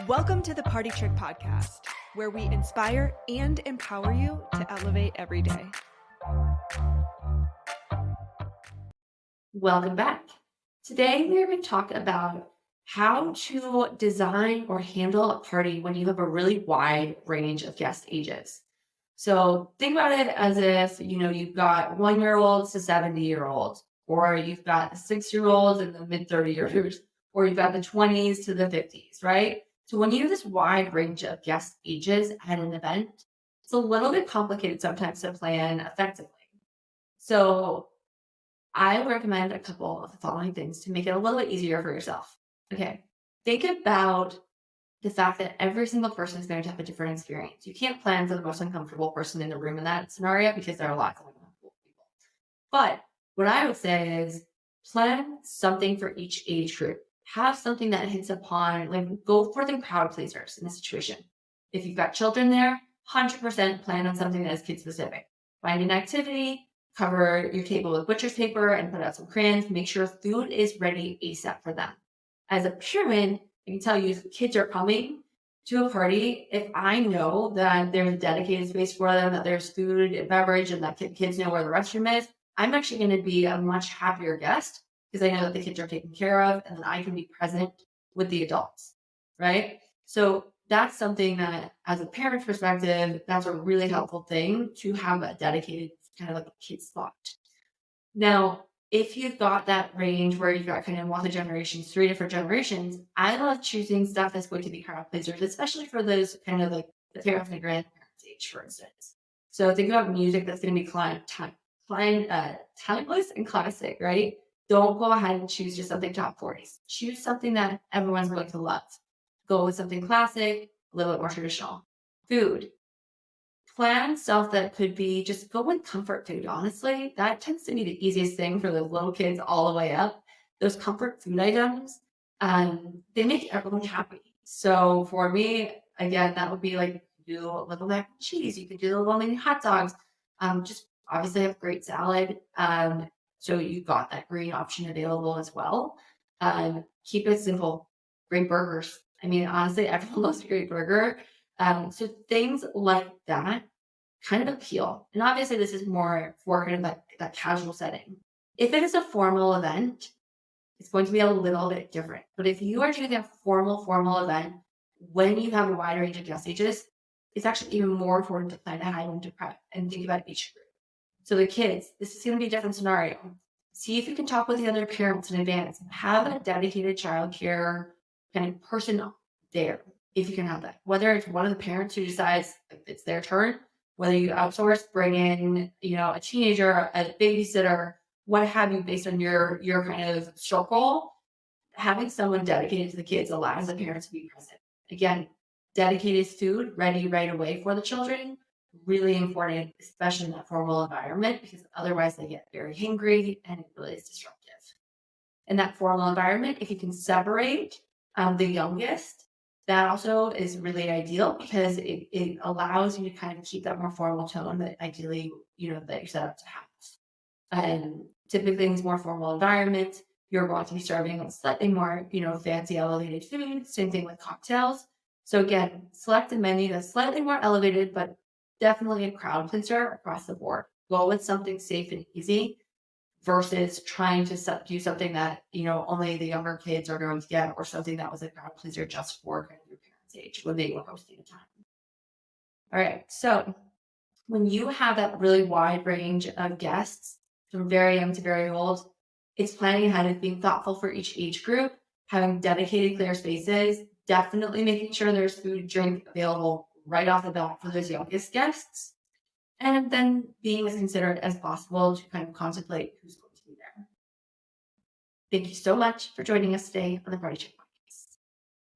Welcome to the Partytrick Podcast, where we inspire and empower you to elevate every day. Welcome back. Today, we're going to talk about how to design or handle a party when you have a really wide range of guest ages. So think about it as if, you've got 1-year-olds to 70-year-olds, or you've got the 6-year-olds and the mid 30-year-olds, or you've got the 20s to the 50s, right? So when you have this wide range of guest ages at an event, it's a little bit complicated sometimes to plan effectively. So I recommend a couple of the following things to make it a little bit easier for yourself. Okay, think about the fact that every single person is going to have a different experience. You can't plan for the most uncomfortable person in the room in that scenario because there are lots of uncomfortable people. But what I would say is plan something for each age group. Have something that hits upon, go for the crowd pleasers in this situation. If you've got children there, 100% plan on something that is kid specific. Find an activity, cover your table with butcher's paper and put out some crayons. Make sure food is ready ASAP for them. As a parent, I can tell you if kids are coming to a party, if I know that there's a dedicated space for them, that there's food and beverage, and that kids know where the restroom is, I'm actually going to be a much happier guest because I know that the kids are taken care of and that I can be present with the adults, right? So that's something that, as a parent perspective, that's a really helpful thing to have a dedicated kind of like a kid spot. Now, if you've got that range where you've got kind of multi-generations, 3 different generations, I love choosing stuff that's going to be crowd pleasers, especially for those kind of like the parents and grandparents age, for instance. So think about music that's going to be timeless and classic, right? Don't go ahead and choose just something top 40s. Choose something that everyone's going to love. Go with something classic, a little bit more traditional. Food. Plan stuff that could be just go with comfort food, honestly. That tends to be the easiest thing for the little kids all the way up. Those comfort food items, they make everyone happy. So for me, again, that would be like do a little mac and cheese. You could do a little mini hot dogs. Just obviously have great salad. So you've got that green option available as well. Keep it simple. Great burgers. I mean, honestly, everyone loves a great burger. So things like that kind of appeal. And obviously this is more for kind of that casual setting. If it is a formal event, it's going to be a little bit different. But if you are doing a formal event, when you have a wide range of guest ages, it's actually even more important to plan ahead and to prep and think about each group. So the kids, this is going to be a different scenario. See if you can talk with the other parents in advance. Have a dedicated childcare kind of person there, if you can have that. Whether it's one of the parents who decides it's their turn, whether you outsource, bring in, a teenager, a babysitter, what have you, based on your kind of stroke goal, having someone dedicated to the kids allows the parents to be present. Again, dedicated food ready right away for the children. Really important, especially in that formal environment, because otherwise they get very hangry and it really is disruptive. In that formal environment, if you can separate the youngest, that also is really ideal because it allows you to kind of keep that more formal tone that ideally, that you're set up to have. And typically in these more formal environments, you're going to be serving slightly more, fancy elevated food. Same thing with cocktails. So again, select a menu that's slightly more elevated, but definitely a crowd pleaser across the board. Go with something safe and easy versus trying to do something that, only the younger kids are going to get, or something that was a crowd pleaser just for kind of your parents' age when they were hosting a time. All right. So when you have that really wide range of guests from very young to very old, it's planning ahead and being thoughtful for each age group, having dedicated clear spaces, definitely making sure there's food and drink available right off the bat for those youngest guests, and then being as considerate as possible to kind of contemplate who's going to be there. Thank you so much for joining us today on the Partytrick Podcast.